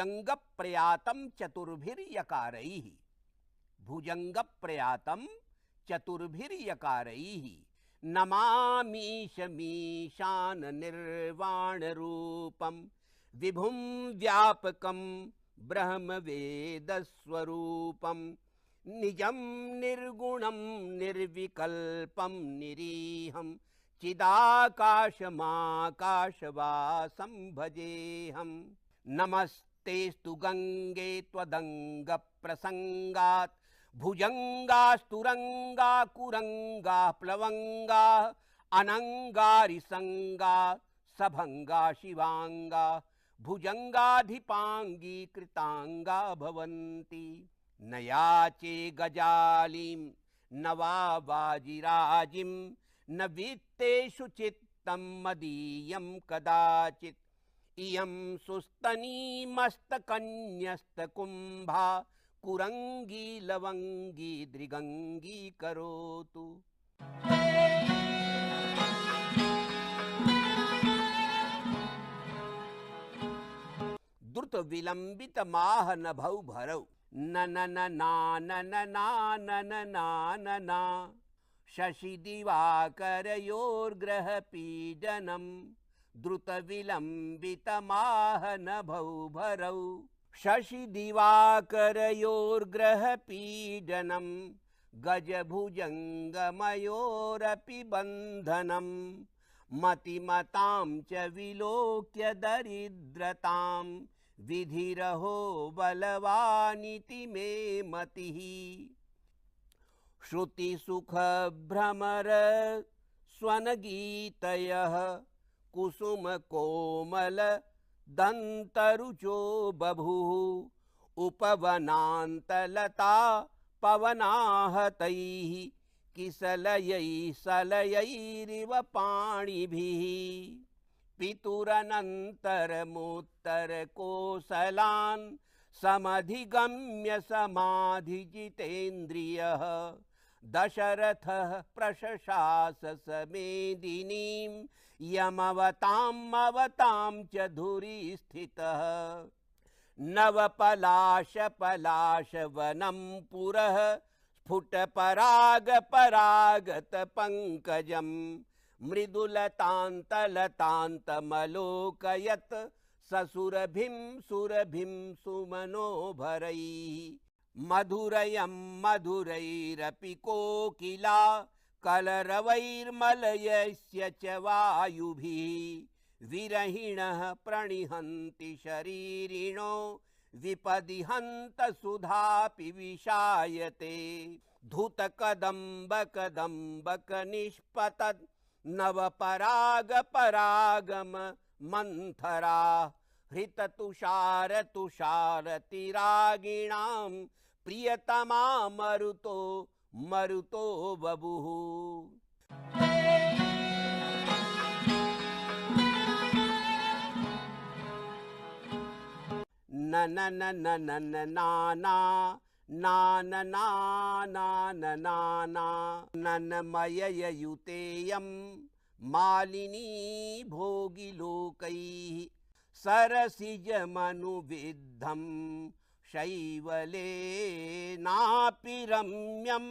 भुजंग प्रयातम चतुर्भिर्यकारैः, भुजंग प्रयातम चतुर्भिर्यकारैः नमामीशमीशान निर्वाण रूपम विभुम व्यापकम ब्रह्म वेद स्वरूपम निजं निर्गुणं निर्विकल्पं निरीहं चिदाकाशमाकाशवासं भजेऽहं। नमस्तेस्तु गंगे त्वदंग प्रसंगात् भुजंगास्तुरंगा कुरंगा प्लवंगा अनंगारिसंगा सभंगा शिवांगा भुजंगाधिपांगी कृतांगा भवन्ति। न याचे गजालिं न वा वाजिराजिं न वित्तेषु चित्तं मदीयं कदाचित्। इयं सुस्तनी मस्तकन्यस्तकुम्भा कुरंगी लवंगी दृगंगी करोतु। द्रुत विलंबित माह नभौ भरौ न न न ना न न ना न न ना न ना शशि दिवाकरयोर्ग्रह पीडनम् द्रुत विलंबित माह नभौ भरौ शशि दिवाकरयोर्ग्रह पीडनम् गजभुजंगमयोरपि बंधनम् मतिमतां च विलोक्य दरिद्रतां विधिरहो बलवानिति मे मतिः। श्रुति सुख भ्रमर स्वनगीतयः कुसुम कोमल दन्तरुचो बभुः उपवनान्तलता पवनाहतैः किसलयैः सलयैरिव पाणिभिः। पितुरनन्तरमुत्तरकोसलान् समधिगम्य समाधिजितेन्द्रियः दशरथः प्रशशास समेदिनीं यमवतां च धुरि स्थितः। नवपलाशपलाशवनं पुरः स्फुटपरागपरागत पंकजं मृदुलतान्तलतान्तमलोकयत् ससुरभिं सुरभिं सुमनोभरैः। मधुरयं मधुरैरपि कोकिला कलरवैर्मलयस्य च वायुभिः। विरहिणः प्रणिहन्ति शरीरिणो विपदिहन्त सुधापि विशायते। धुतकदम्बकदम्बक निष्पतत् नवपरागपरागम मंथरा हृततुषारतुषारतिरागिणां प्रियतमा मरुतो मरुतो बभुः। न न न न न न ना ना ना न ना ना न ना ना नन्मययुतेयं मालिनी भोगिलोकैः सरसिजमनुविद्धं शैवलेनापि रम्यं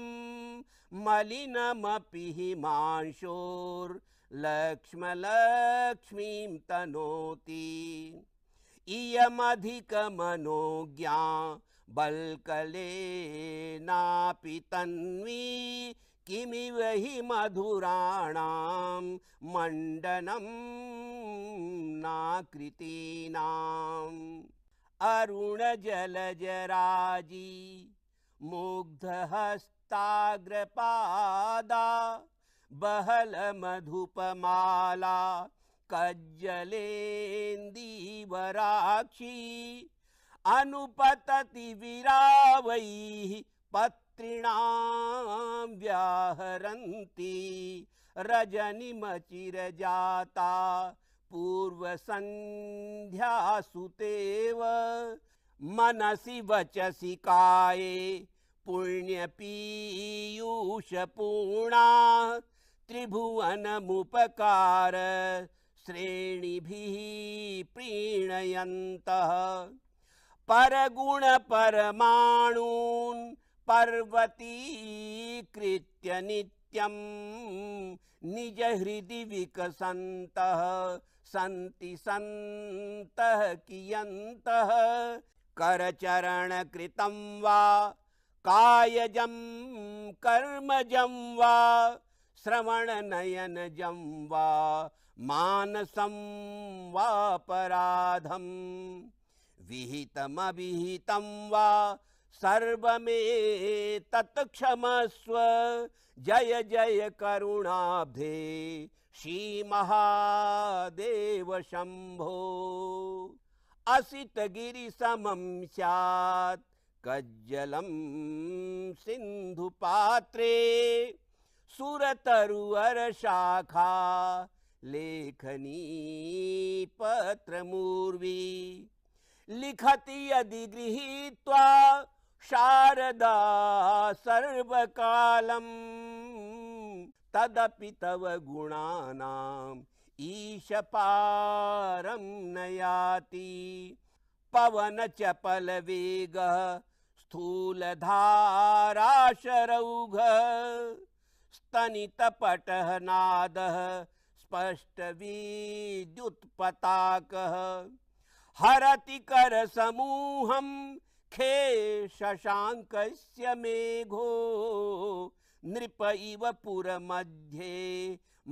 मलिनमपि हिमांशोर्लक्ष्मलक्ष्मीं तनोति। इयमधिकमनोज्ञा बल्कलेनापि तन्वी किमिव हि मधुराणां मंडनं नाकृतीनाम्। अरुणजलजराजी मुग्धहस्ताग्रपादा बहलमधुपमाला कज्जलेन्दीवराक्षी अनुपतति विरावैः पत्रिणां व्याहरन्ती रजनिमचिरजाता पूर्वसन्ध्यासुतेव मनसि वचसि काये पुण्यपीयूषपूर्णा त्रिभुवनमुपकार श्रेणिभिः प्रीणयन्तः। परगुण परमाणून् पर्वतीकृत्य नित्यं निज हृदि विकसन्तः सन्ति सन्तः कियन्तः करचरण कृतं वा कायजं कर्मजं वा श्रवण नयनजं वा मानसं वापराधं विहितमविहितं वा सर्वमेतत् क्षमस्व जय जय करुणाब्धे श्रीमहादेव शम्भो। असितगिरिसमं स्यात् कज्जलं सिन्धुपात्रे सुरतरुअरशाखा लेखनी पत्रमूर्वी लिखति यदि गृहीत्वा शारदा सर्वकालं तदपि तव गुणानां ईशपारं न याति। पवन चपल वेगः स्थूलधाराशरौघ स्तनितपटः नादः स्पष्ट विद्युत्पताकः हरति कर समूहं खे शशांकस्य मेघो नृप इव पुरमध्ये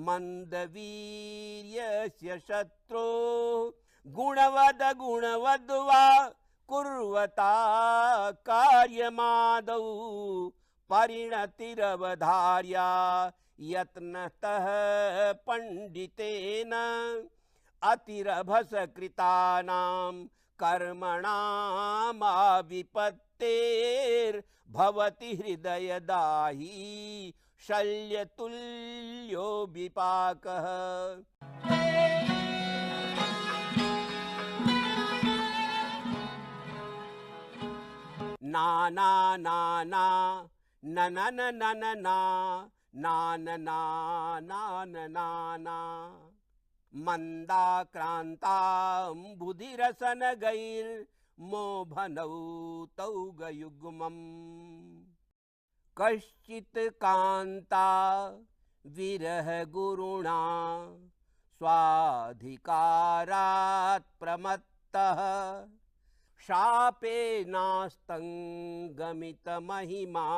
मंदवीर्यस्य शत्रो गुणवद गुणवद वा कुर्वता कार्यमादौ परिणतिरवधार्या यत्नतः पंडितेन अतिरभस कृतानां कर्मणामाविपत्तेर्भवति हृदयदाही शल्यतुल्यो विपाकः। ना ना ना ना ना ना ना ना ना ना ना ना ना ना ना मन्दाक्रान्ताम्बुधिरसनगैर्मोभनौ तौ गयुग्मम् कश्चित् कान्ता विरह गुरुणा स्वाधिकारात् प्रमत्तः शापेनास्तङ्गमितमहिमा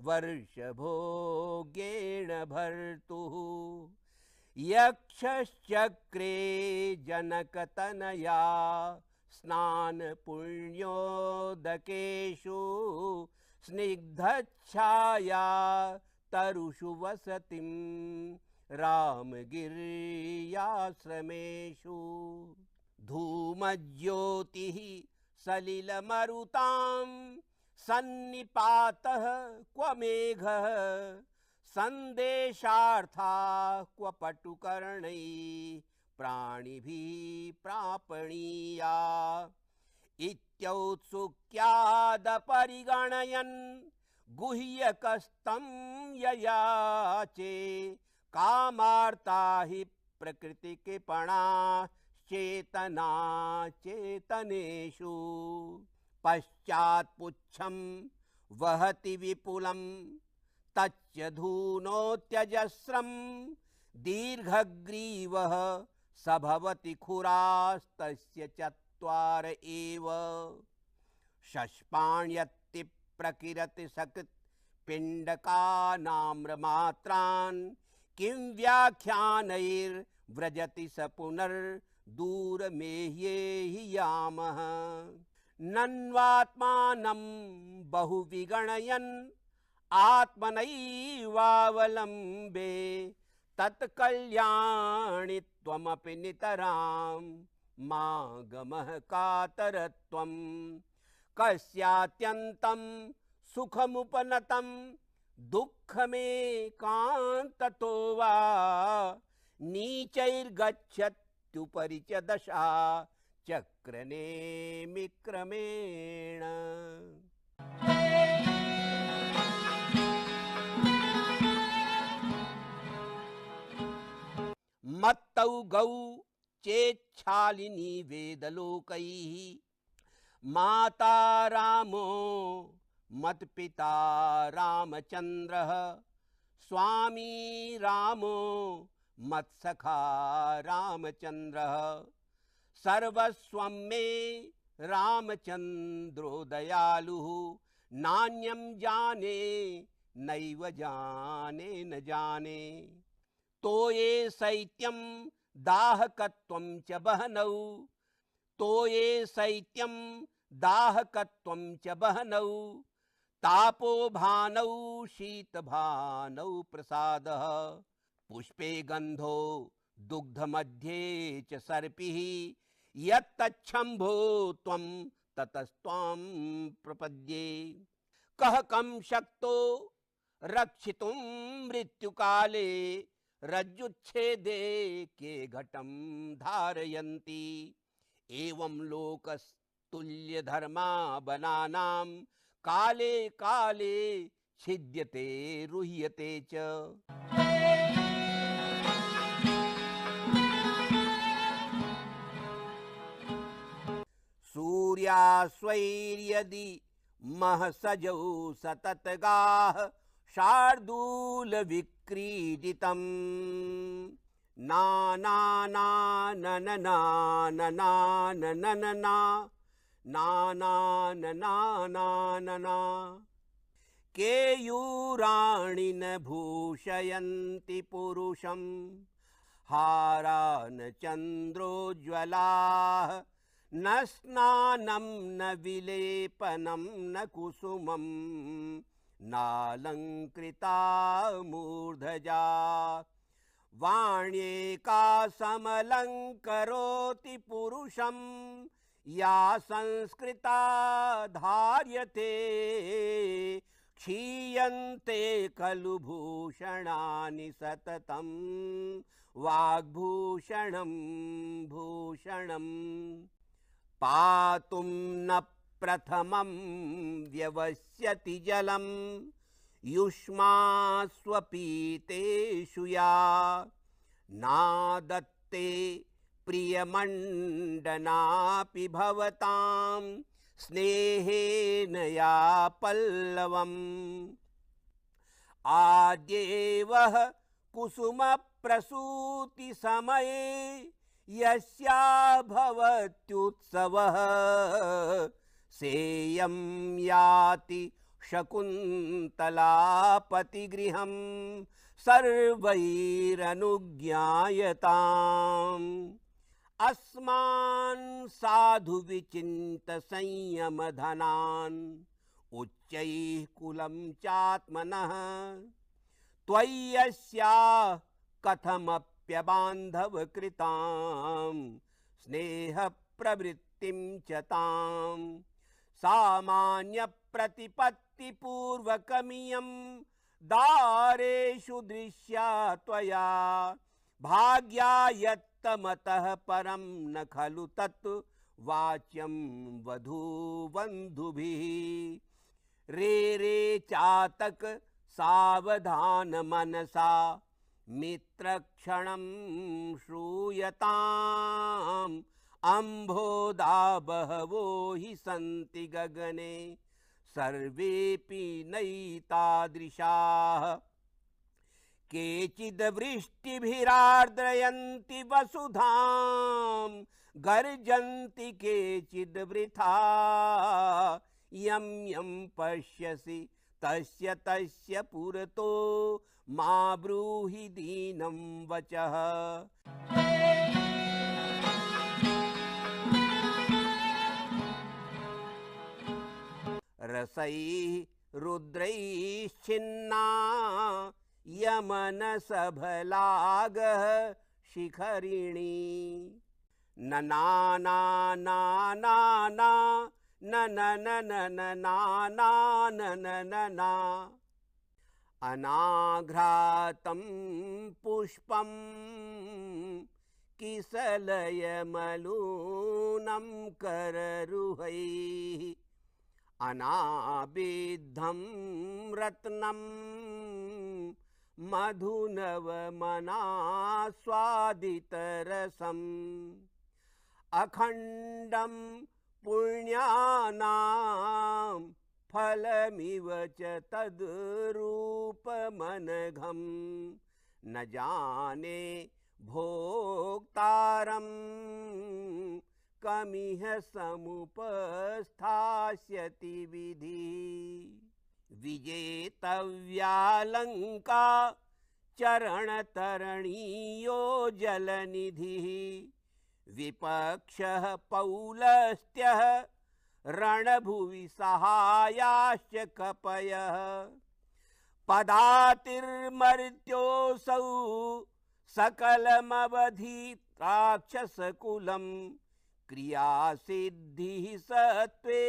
वर्षभोगेण भर्तुः यक्षश्चक्रे जनकतनया स्नानपुण्योदकेषु स्निग्धच्छाया तरुषु वसतिं रामगिर्याश्रमेषु धूमज्योतिः सलिलमरुतां सन्निपातः क्व मेघः संदेशार्था क्व पटुकर्णैः प्राणिभिः प्रापणीया इत्यौत्सुक्यादपरिगणयन् गुह्यकस्तं ययाचे कामार्ता हि प्रकृतिकृपणा चेतना चेतनेषु पश्चात्पुच्छं वहति विपुलं तच्च धूनोत्यजस्रं दीर्घग्रीवः स भवति खुरास्तस्य चत्वार एव शष्पाण्यत्ति प्रकिरति सकृत् पिण्डकानाम्रमात्रान् किं व्याख्यानैर्व्रजति स पुनर्दूरमेह्ये हि यामः नन्वात्मानं बहुविगणयन् आत्मनैवावलम्बे तत्कल्याणि त्वमपि नितरां मागमः कातरत्वं कस्यात्यन्तं सुखमुपनतं दुःखमेकान्ततो वा नीचैर्गच्छत्युपरि च दशा चक्रनेमिक्रमेण। मत्तौ गौ चेच्छालिनी वेदलोकैः माता रामो मत्पिता रामचन्द्रः स्वामी रामो मत्सखा रामचन्द्रः सर्वस्वं मे रामचन्द्रो दयालुः नान्यं जाने नैव जाने न जाने तोये शैत्यं दाहकत्वं च बहनौ तोये शैत्यं दाहकत्वं च बहनौ तापो भानौ शीतभानौ प्रसादः पुष्पे गंधो दुग्धमध्ये च सर्पिः यत्तच्छम्भो त्वं ततस्त्वां प्रपद्ये कः कं शक्तो रक्षितुं मृत्युकाले रज्जुच्छेदे के घटं धारयन्ति एवं लोकस्तुल्यधर्मा बनानां काले काले छिद्यते रुह्यते च। सूर्यास्वैर्यदि महसजौ सततगाः शार्दूल विक्रीडितम् नाना केयूराणि न भूषयन्ति पुरुषं हारान् चन्द्रोज्ज्वलाः न स्नानं न विलेपनं न कुसुमं नालङ्कृता मूर्धजा वाण्येका समलङ्करोति पुरुषं या संस्कृता धार्यते क्षीयन्ते खलु भूषणानि सततं वाग्भूषणं भूषणम् पातुं न प्रथमं व्यवस्यति जलं युष्मास्वपीतेषु या नादत्ते प्रियमण्डनापि भवतां स्नेहेन या पल्लवम् आद्येवः कुसुमप्रसूति समये यस्या भवत्युत्सवः सेयं याति शकुन्तलापतिगृहं सर्वैरनुज्ञायताम् अस्मान् साधु विचिन्त संयमधनान् उच्चैः कुलं चात्मनः त्वय्यस्याः कथमप्यबान्धव कृतां स्नेह प्रवृत्तिं च तां सामान्य प्रतिपत्ति पूर्वकमियं दारेषु दृश्या त्वया भाग्यायत्तमतः परं न खलु तत् वाच्यं वधूबन्धुभिः रे रे चातक सावधान मनसा मित्रक्षणं श्रूयताम् अम्भोदा बहवो हि सन्ति गगने सर्वेऽपि नैतादृशाः केचिद् वृष्टिभिरार्द्रयन्ति वसुधां गर्जन्ति केचिद् वृथा यं यं पश्यसि तस्य तस्य पुरतो मा ब्रूहि दीनं वचः। रसैः रुद्रैश्चिन्ना यमनसभलागः शिखरिणी न नाना नाना न न न न न नाना न न न ना अनाघ्रातं पुष्पं किसलयमलूनं कररुहैः अनाबिद्धं रत्नं मधुनवमनास्वादितरसम् अखण्डं पुण्यानां फलमिव च तद्रूपमनघं न जाने भोक्तारं कमिह समुपस्थास्यति विधि विजेतव्यालंका चरणतरणीयो जलनिधिः विपक्षः पौलस्त्यः रणभुवि सहायाश्च कपयः पदातिर्मर्त्योऽसौ सकलमवधीत् राक्षसकुलं क्रियासिद्धिः सत्त्वे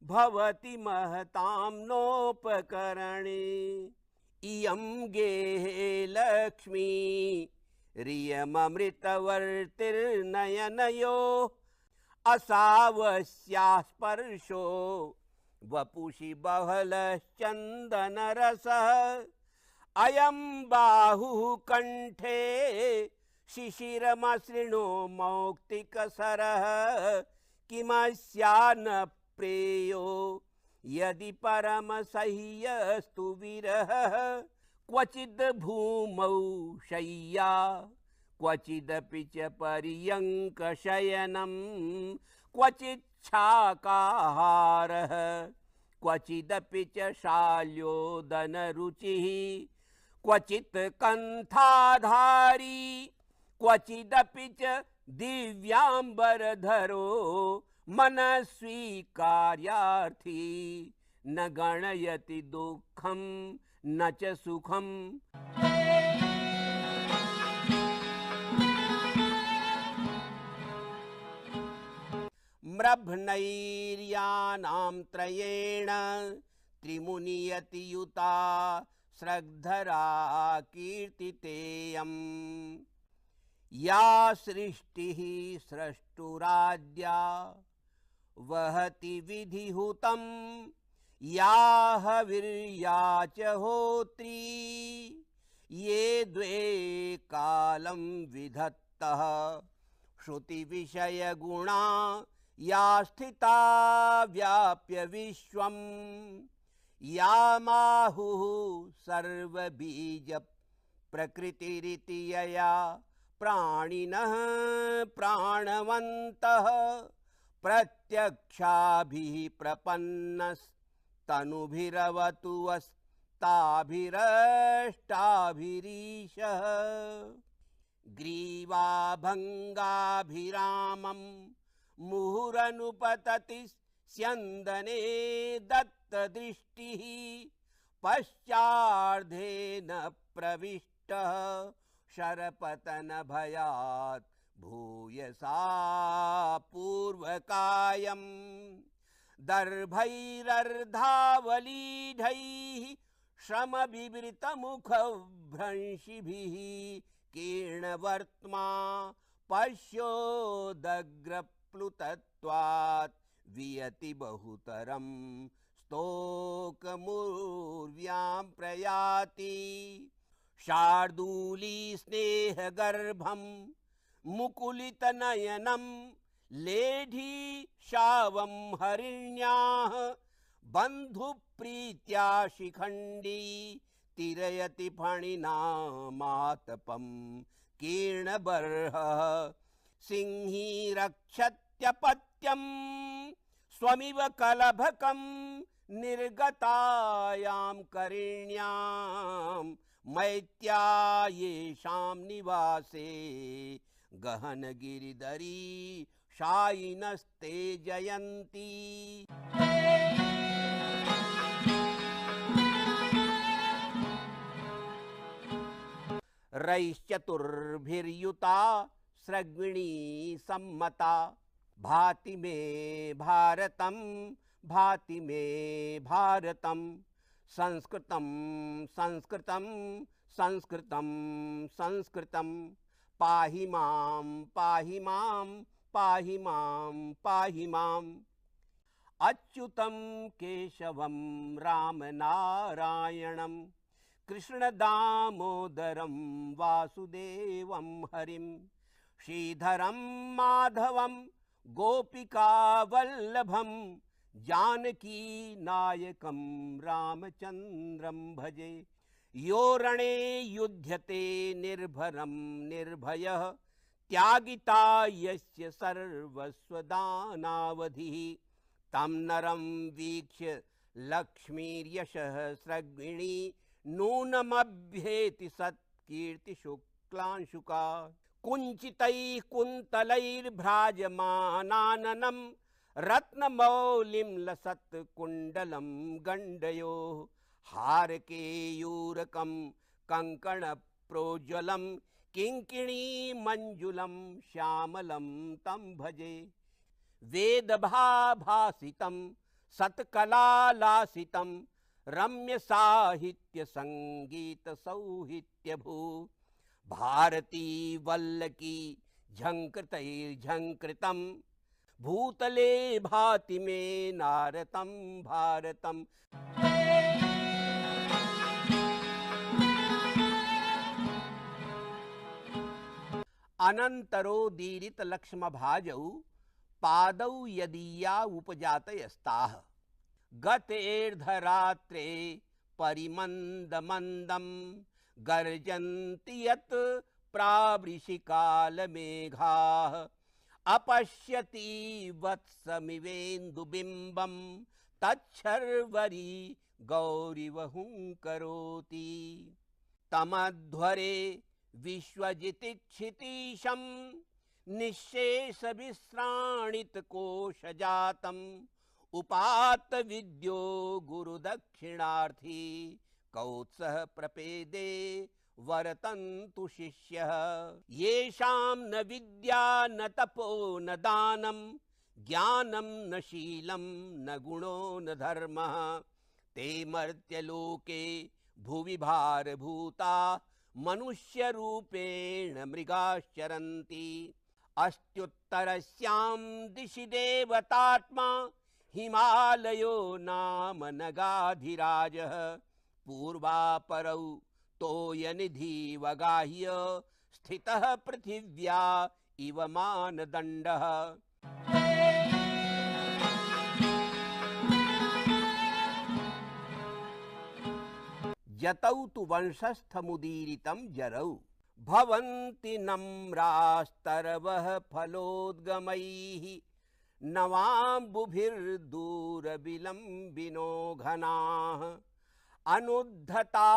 भवति महतां नोपकरणे इयं गेहे लक्ष्मी रियममृतवर्तिर्नयनयो असावस्याः स्पर्शो वपुषि बहलश्चन्दनरसः अयं बाहुः कंठे शिशिरमसृणो मौक्तिकसरः किमस्या न प्रेयो यदि परमसह्यस्तु विरहः क्वचिद् भूमौ शय्या क्वचिदपि च पर्यङ्कशयनं क्वचिच्छाकाहारः क्वचिदपि च शाल्योदनरुचिः क्वचित् कन्थाधारी क्वचिदपि च दिव्याम्बरधरो मनस्वी कार्यार्थी न गणयति दुःखं न च सुखम् म्रभ्नैर्यानां त्रयेण त्रिमुनियतियुता स्रग्धरा कीर्तितेयम् या सृष्टिः स्रष्टुराद्या वहति विधिहुतं या हविर्या च होत्री ये द्वे कालं विधत्तः श्रुतिविषयगुणा या स्थिता व्याप्य विश्वं या माहुः सर्वबीज प्रकृतिरिति यया प्राणिनः प्राणवन्तः प्रत्यक्षाभिः प्रपन्नस्तनुभिरवतु वस्ताभिरष्टाभिरीशः ग्रीवाभङ्गाभिरामं मुहुरनुपतति स्यन्दने दत्तदृष्टिः पश्चार्धेन प्रविष्टः शरपतनभयात् भूयसा पूर्वकायं दर्भैरर्धावलीढैः श्रमविवृतमुखभ्रंशिभिः कीर्णवर्त्मा पश्योदग्रप्लुतत्वात् वियति बहुतरं स्तोकमुर्व्यां प्रयाति शार्दूली स्नेहगर्भं मुकुलितनयनं लेढी शावं हरिण्याः बन्धुप्रीत्या शिखण्डी तिरयति फणिना मातपं कीर्णबर्हः सिंही रक्षत्यपत्यं स्वमिव कलभकं निर्गतायां करिण्यां मैत्या येषां निवासे गहनगिरिधरी शायिनस्ते जयन्ती रैश्चतुर्भिर्युता स्रग्विणी सम्मता भाति मे भारतं भाति मे भारतं संस्कृतं संस्कृतं संस्कृतं संस्कृतं पाहि मां पाहि मां पाहि मां पाहि माम् अच्युतं केशवं रामनारायणं कृष्णदामोदरं वासुदेवं हरिं श्रीधरं माधवं गोपिका वल्लभम जानकी नायकम रामचंद्रम भजे। यो रणे युध्यते निर्भरम निर्भयः त्यागिता यस्य सर्वस्वदानावधिः तं नरं वीक्ष्य लक्ष्मीर्यशः स्रग्विणी नूनमभ्येति सत्कीर्ति शुक्लांशुका। कुञ्चितैः कुन्तलैर्भ्राजमानाननं रत्नमौलिं लसत् कुण्डलं गण्डयोः हारकेयूरकं कङ्कणप्रोज्वलं किङ्किणी मंजुलं श्यामलं तं भजे। वेदभाभासितं सत्कलालासितं रम्य साहित्य संगीत सौहित्यभू भारती वल्लकी झंकृतैर्झंकृतं भूतले भाति मे नारतं भारतम्। अनन्तरोदीरित लक्ष्म भाजौ पादौ यदीया उपजातयस्ताः गतेर्धरात्रे परिमन्दमन्दं गर्जन्ति यत् प्रावृषिकालमेघाः अपश्यति वत्समिवेन्दुबिम्बं तच्छर्वरी गौरिव हुंकरोति। तमध्वरे विश्वजितिक्षितीशं निःशेष विश्राणित कोशजातम् उपात विद्यो गुरुदक्षिणार्थी कौत्सः प्रपेदे वरतन्तु शिष्यः। येषां न विद्या न तपो न दानं ज्ञानं न शीलं न गुणो न धर्मः ते मर्त्यलोके भुवि भारभूता मनुष्य रूपेण मृगाश्चरन्ति। अस्त्युत्तरस्यां दिशि देवतात्मा हिमालयो नाम नगाधिराजः पूर्वापरौ तोयनिधिवगाह्य स्थितः पृथिव्या इव मानदण्डः। जतौ तु वंशस्थमुदीरितं जरौ भवन्ति नम्रास्तरवः फलोद्गमैः नवाम्बुभिर्दूरविलम्बिनो घनाः अनुद्धता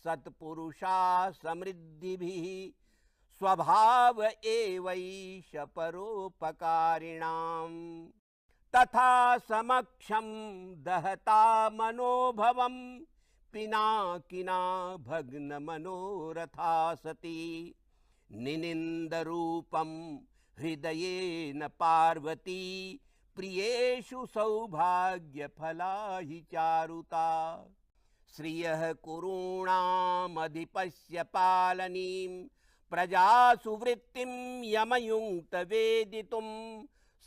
सत्पुरुषा समृद्धिभिः स्वभाव एवैष परोपकारिणाम्। तथा समक्षं दहता मनोभवम् पिनाकिना भग्न मनोरथा सती निनिन्दरूपं हृदयेन पार्वती प्रियेषु सौभाग्यफला हि चारुता। श्रियः कुरूणामधिपस्य पालनीं प्रजासु वृत्तिं यमयुङ्क्तवेदितुं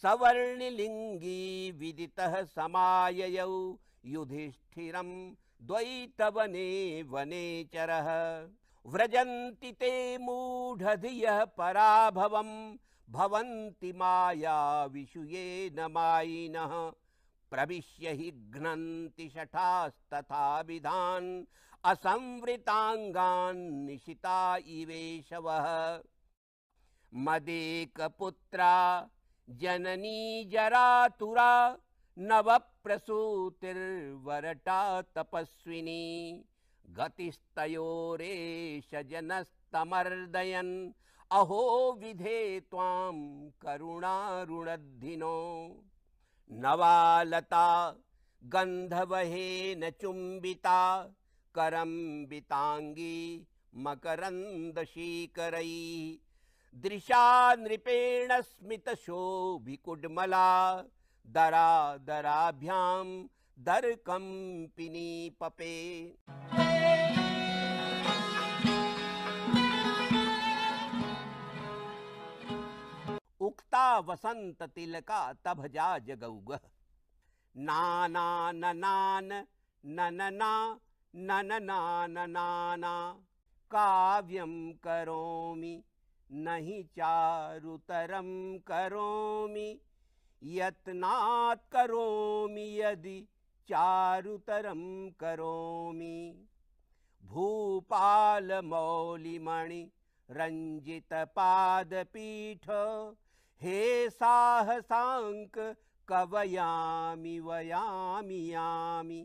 सवर्णिलिङ्गी विदितः समाययौ युधिष्ठिरं द्वैतवने वनेचरः। व्रजन्ति ते मूढधियः पराभवं भवन्ति मायाविषु येन मायिनः प्रविश्य हि घ्नन्ति शठास्तथा विधान् असंवृताङ्गान् निशिता इवेशवः। मदेकपुत्रा जननी जरातुरा नवप्रसूतिर्वरटा तपस्विनी गतिस्तयोरेष जनस्तमर्दयन् अहो विधे त्वां करुणारुणद्धिनो। नवालता गन्धवहेन चुम्बिता करम्बिताङ्गी मकरन्दशीकरैः दृशा नृपेण स्मितशोभिकुड्मला दरा दराभ्यां दरकम्पिनी पपे। उक्ता वसंत तिलका तभजा जगौगः नाना ननान ननना ननना ननाना काव्यं करोमि नहि चारुतरं करोमि यत्नात् करोमि यदि चारुतरं करोमि। भूपालमौलिमणि रञ्जितपादपीठ हे साहसाङ्क कवयामि वयामि यामि।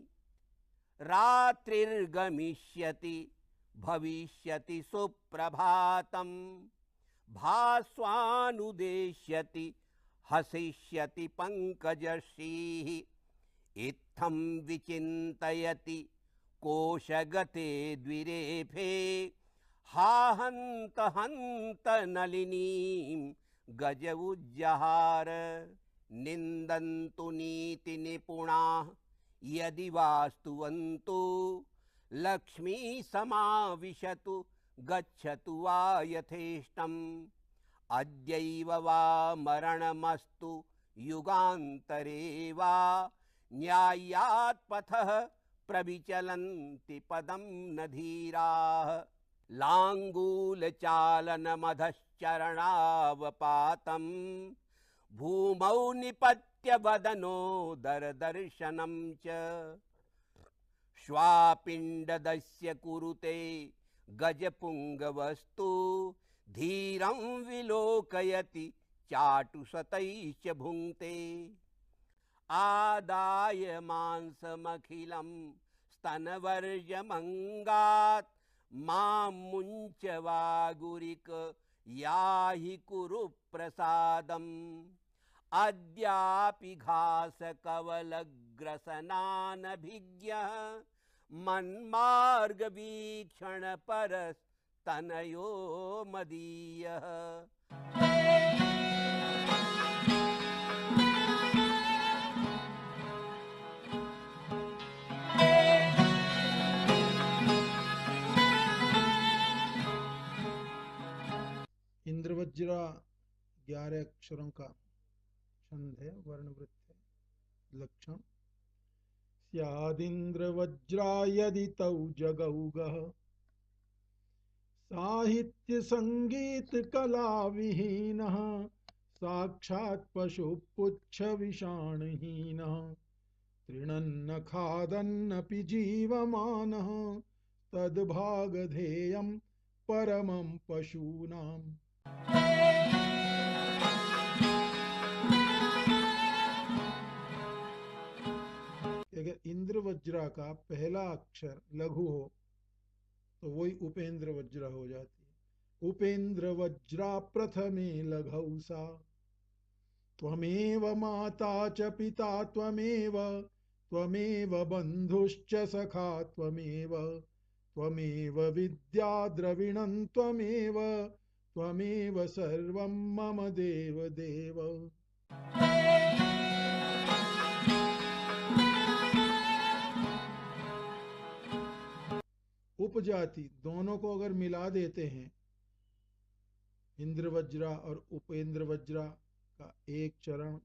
रात्रिर्गमिष्यति भविष्यति सुप्रभातं भास्वानुदेष्यति हसिष्यति पंकजश्रीः। इत्थं विचिन्तयति कोशगते द्विरेफे हा हन्त हन्त नलिनीं गज उज्जहार। निन्दन्तु नीति निपुणाः यदि वास्तुवन्तु लक्ष्मी समाविशतु गच्छतु वा यथेष्टम्। अद्यैव वा मरणमस्तु युगान्तरे वा न्याय्यात् पथः प्रविचलन्ति पदं न धीराः। लाङ्गूलचालनमधश्चरणावपातं भूमौ निपत्य वदनोदरदर्शनं च। श्वापिण्डदस्य कुरुते गजपुङ्गवस्तु धीरं विलोकयति चाटुशतैश्च भुङ्क्ते। आदाय मांसमखिलं स्तनवर्जमङ्गात् मां मुञ्च वागुरिक याहि कुरु प्रसादम्। अद्यापि घासकवलग्रसनानभिज्ञः मन्मार्गवीक्षणपरस्तनयो मदीयः। इंद्रवज्रा 11 अक्षरों का छंद है, वर्णवृत्त है। लक्षण स्यादिंद्रवज्रा यदि तौ जगौगः साहित्य संगीत कला विहीनः साक्षात् पशु पुच्छ विषाणहीनः तृणन्न खादन्नपि जीवमानः तद्भागधेयं परमं पशूनाम्। अगर इंद्र वज्रा का पहला अक्षर लघु हो तो वही उपेंद्र वज्रा हो जाती है। उपेंद्र वज्रा प्रथमे लघौ सा त्वमेव माता च पिता त्वमेव त्वमेव बन्धुश्च सखा त्वमेव त्वमेव विद्या द्रविणं त्वमेव त्वमेव सर्वं मम देव देव। उपजाति दोनों को अगर मिला देते हैं, इंद्र वज्रा और उपेंद्र वज्रा का एक चरण,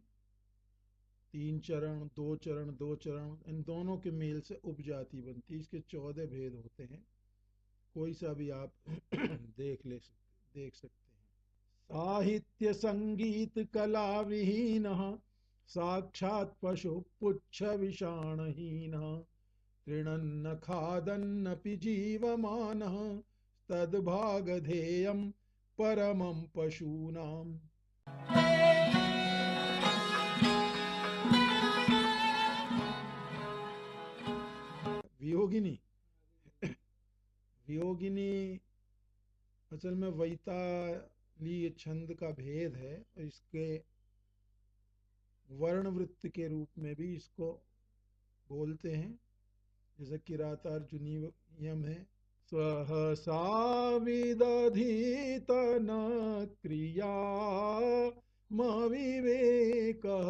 3 चरण, 2 चरण, 2 चरण, इन दोनों के मेल से उपजाति बनती है। इसके 14 भेद होते हैं, कोई सा भी आप देख सकते हैं। साहित्य संगीत कला विहीनः साक्षात् पशु पुच्छ विषाणहीनः तृणन्न खादन्नपि जीवमानः तद्भागधेयं परमं पशूनाम्। वियोगिनी वियोगिनी असल में वैतालीय छंद का भेद है और इसके वर्णवृत्त के रूप में भी इसको बोलते हैं, जैसे किरातार्जुनीयम है। सहसा विदधीत न क्रिया मविवेकः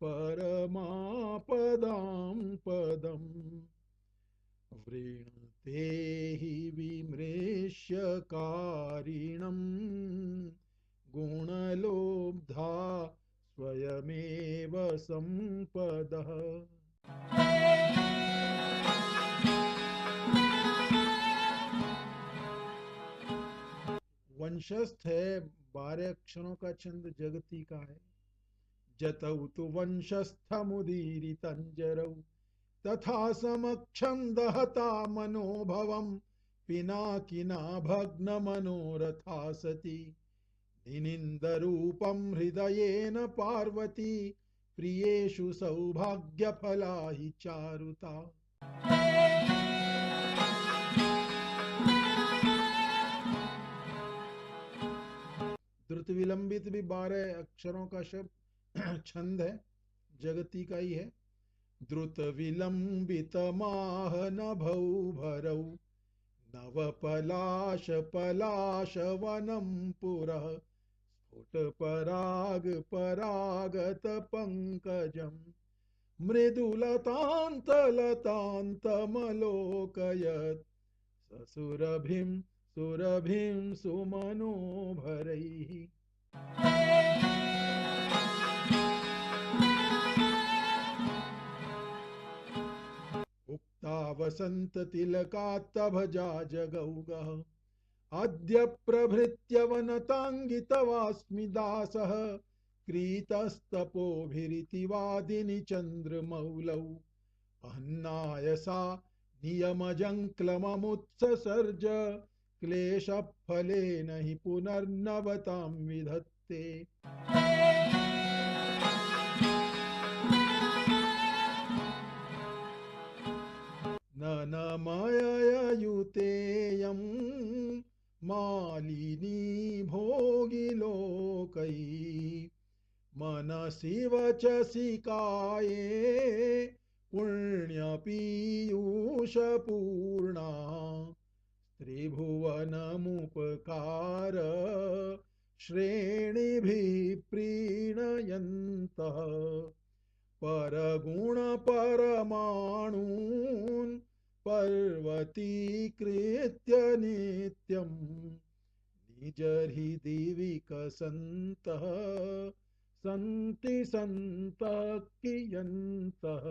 परमापदां पदम् वृणते हि विमृश्य कारिणं गुणलोब्धा स्वयमेव संपदः। वंशस्थ है, 12 अक्षरों का छंद जगती का है। जतौ तु वंशस्थमुदीरितञ्जरौ तथा समक्षं दहता मनोभवं पिनाकिना भग्नमनोरथा सती निनिन्दरूपं हृदयेन पार्वती प्रियेषु सौभाग्यफला हि चारुता। द्रुत विलंबित भी 12 अक्षरों का शब्द छंद है, जगती का ही है। द्रुत विलंबित माह नभौ भरौ नव पलाश पलाश वनम पुरः स्फुट पराग परागत पंकजम मृदुलतांत लतांतमलोकयत् ससुरभिं सुरभिं सुमनोभरैः। उक्ता वसंत तिलकात्तभजा जगौगः अद्य प्रभृत्यवनताङ्गितवास्मि दासः क्रीतस्तपोभिरिति वादिनि चन्द्रमौलौ अह्नायसा नियमजङ्क्लममुत्ससर्ज क्लेशफलेन हि पुनर्नवतां विधत्ते। न मययुतेयं मालिनी भोगिलोकै मनसि वचसि काये पुण्यपीयूषपूर्णा त्रिभुवनमुपकार श्रेणिभिः प्रीणयन्तः परगुण परमाणून् पर्वतीकृत्य नित्यं निजहृदि विकसन्तः सन्ति सन्तः कियन्तः।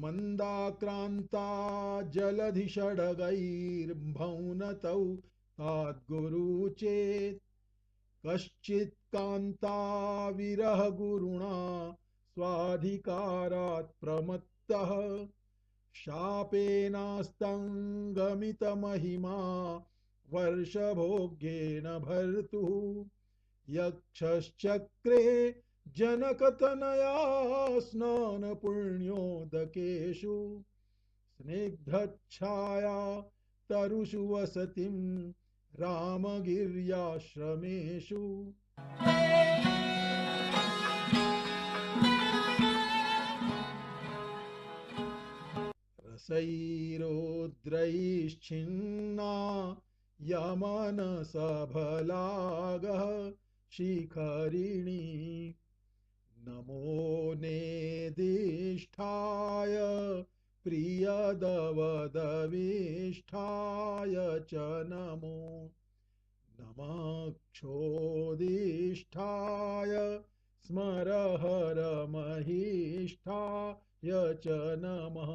मंदाक्रांता जलधिषडगैर्भौनतौ ताद्गुरु चेत् कश्चित् कान्ता विरह गुरुणा स्वाधिकारात् प्रमत्तः शापेनास्तंगमित महिमा वर्षभोग्येन भर्तुः यक्षश्चक्रे जनकतनया स्नान पुण्योदकेषु स्निग्धच्छाया तरुषु वसतिं रामगिर्याश्रमेषु। रसैरोद्रैश्छिन्ना यमनसभलागः शिखरिणी नमो नेदिष्ठाय प्रियदवदविष्ठाय च नमो नमः क्षोदिष्ठाय स्मरहरमहिष्ठाय च नमः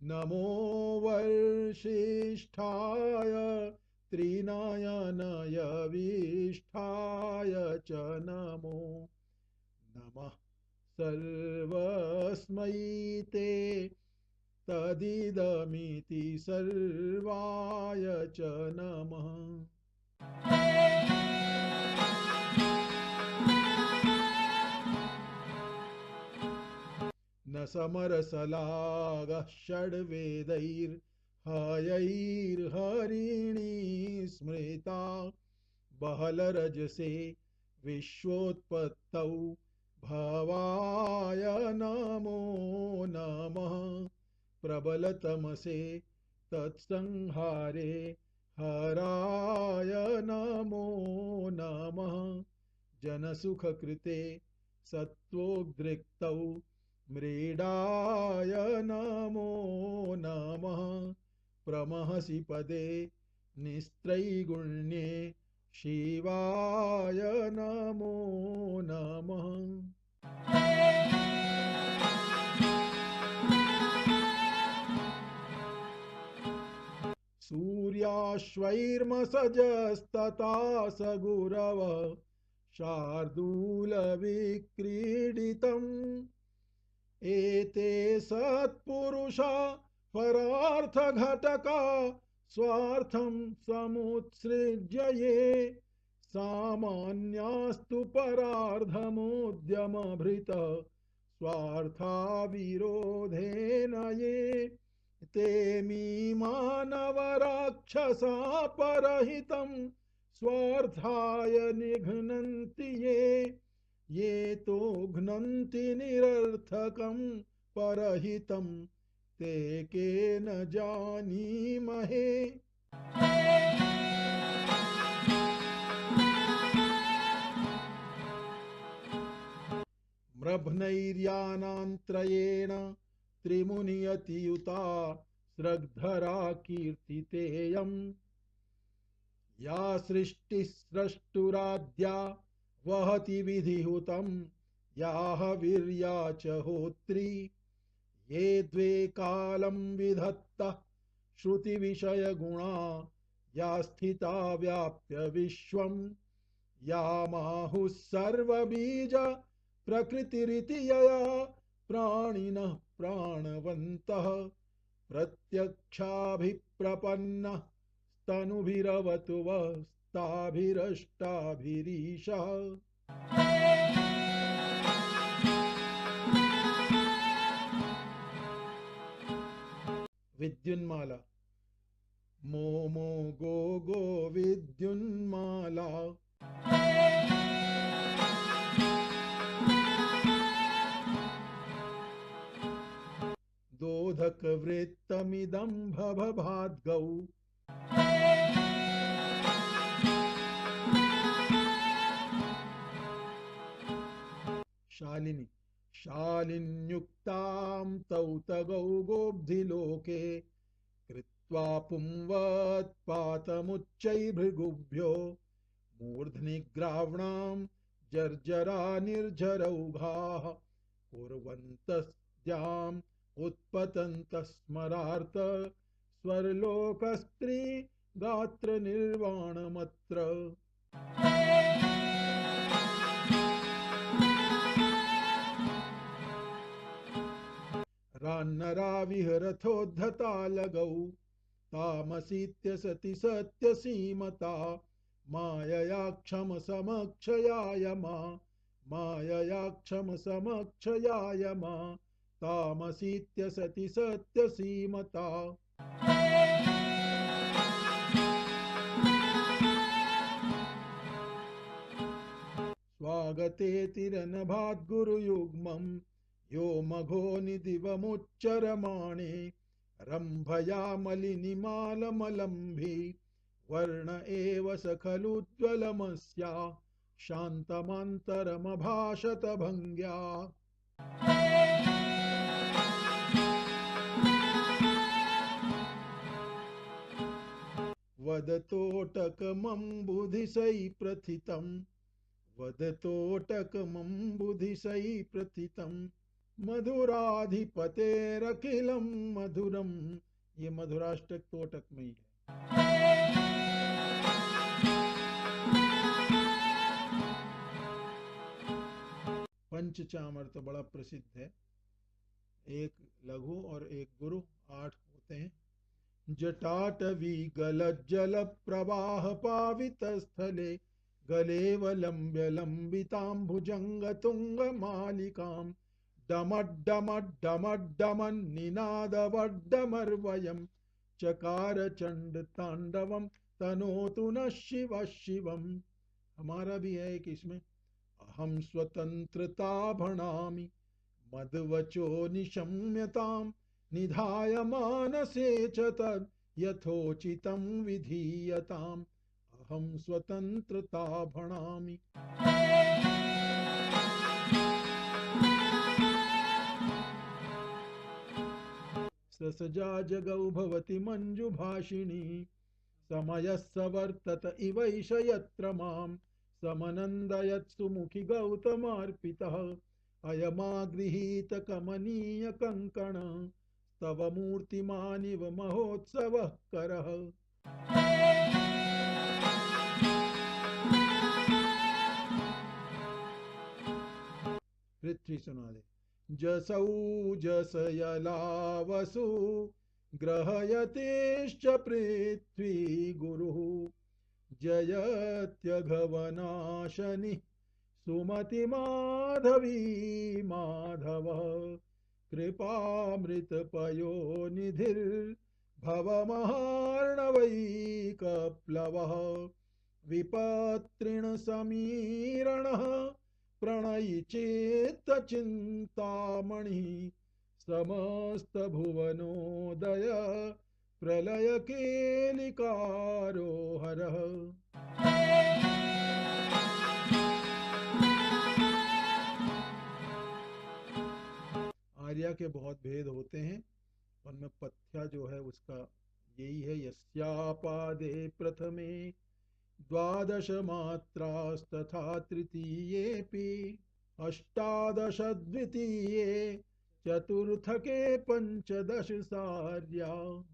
नमो वर्षिष्ठाय त्रिनयनयविष्ठाय च नमो नमः सर्वस्मै ते तदिदमिति सर्वाय च नमः। न समरसलागः षड्वेदैर्हयैर्हरिणी स्मृता बहलरजसे विश्वोत्पत्तौ भवाय नमो नमः प्रबलतमसे तत्संहारे हराय नमो नमः जनसुखकृते सत्त्वोद्रिक्तौ मृडाय नमो नमः प्रमहसि पदे निस्त्रैगुण्ये शिवाय नमो नमः। सूर्याश्वैर्मसजस्तथा सगुरव शार्दूलविक्रीडितम् एते सत्पुरुषा परार्थघटका स्वार्थं समुत्सृज्य ये सामान्यास्तु परार्धमुद्यमभृत स्वार्था विरोधेन ये ते मानवराक्षसा परहितं स्वार्थाय निघ्नन्ति ये तो घ्नन्ति निरर्थकं परहितं ते के न जानीमहे। म्रभ्नैर्यानान्त्रयेण त्रिमुनियतियुता स्रग्धरा कीर्तितेयम् या सृष्टिस्रष्टुराद्या वहति विधिहुतं याह वीर्या च होत्री ये द्वे कालं विधत्तः श्रुतिविषयगुणा या स्थिता व्याप्य विश्वं या माहुः सर्वबीज प्रकृतिरिति यया प्राणिनः प्राणवन्तः प्रत्यक्षाभिप्रपन्नः स्तनुभिरवतु वस्ताभिरष्टाभिरीशः। विद्युन्माला मो मो गो गो विद्युन्माला दोधकवृत्तमिदं भवभाद्गौ शालिनी शालिन्युक्तां तौतगौ गोब्धिलोके कृत्वा पुंवत्पातमुच्चैर्भृगुभ्यो मूर्ध्निग्राव्णां जर्जरा निर्झरौघाः कुर्वन्तस्याम् उत्पतन्तस्मरार्थ स्वर्लोकस्त्री गात्र निर्वाणमत्र। रान्नरा विहरथोद्धतालगौ तामसीत्य सति सत्यसीमता मायया क्षमसमक्षयाय मा मायया क्षमसमक्षयाय मा तामसीत्य सति सत्यसीमता। स्वागते तिरनभाद्गुरुयुग्मं यो मघो निदिवमुच्चरमाणे रम्भया मलिनिमालमलम्भि वर्ण एव स खलुज्ज्वलमस्या शान्तमान्तरमभाषत भङ्ग्या। वदतोटकमम्बुधिसै प्रथितं वदतोटकमम्बुधिसै प्रथितं मधुराधिपतेरखिलं मधुरम। ये मधुराष्टक तोटक में ही है। पंचचामर तो बड़ा प्रसिद्ध है, एक लघु और एक गुरु, 8 होते हैं। जटाटवी गलज्जल प्रवाह पावित स्थले गलेवलम्ब्य लम्बितां भुजंग तुंग मालिकां डमड्डमड्डमड्डमन्निनादवड्डमर्वयं चकार चंड तांडवम तनोतु न शिव शिवम। हमारा भी है एक इसमें, अहम स्वतंत्रता भणामि मदवचो निशम्यतां निधाय मानसे च तद् यथोचितं विधीयताम् अहम स्वतंत्रता भणामि। ससजा जगौ भवति मंजुभाषिणी समयस्य वर्तत इवैष यत्र मां समनन्दयत् सुमुखि गौतमार्पितः अयमागृहीत कमनीय कंकण तव मूर्तिमानिव महोत्सवः करः। पृथ्वी सुना दे। जसौ जसयलावसु ग्रहयतेश्च पृथ्वी गुरुः जयत्यघवनाशनिः सुमतिमाधवी माधवः कृपामृतपयोनिधिर्भवमहार्णवैकप्लवः विपत्रिणसमीरणः प्रणयि चेत्तचिन्तामणिः समस्तभुवनोदय प्रलयकेलिकारो हरः। आर्या के बहुत भेद होते हैं, उनमें पथ्या जो है उसका यही है। यस्यापादे प्रथमे द्वादश मात्रास्तथा तृतीयेऽपि अष्टादश द्वितीये चतुर्थके पंचदश सार्या।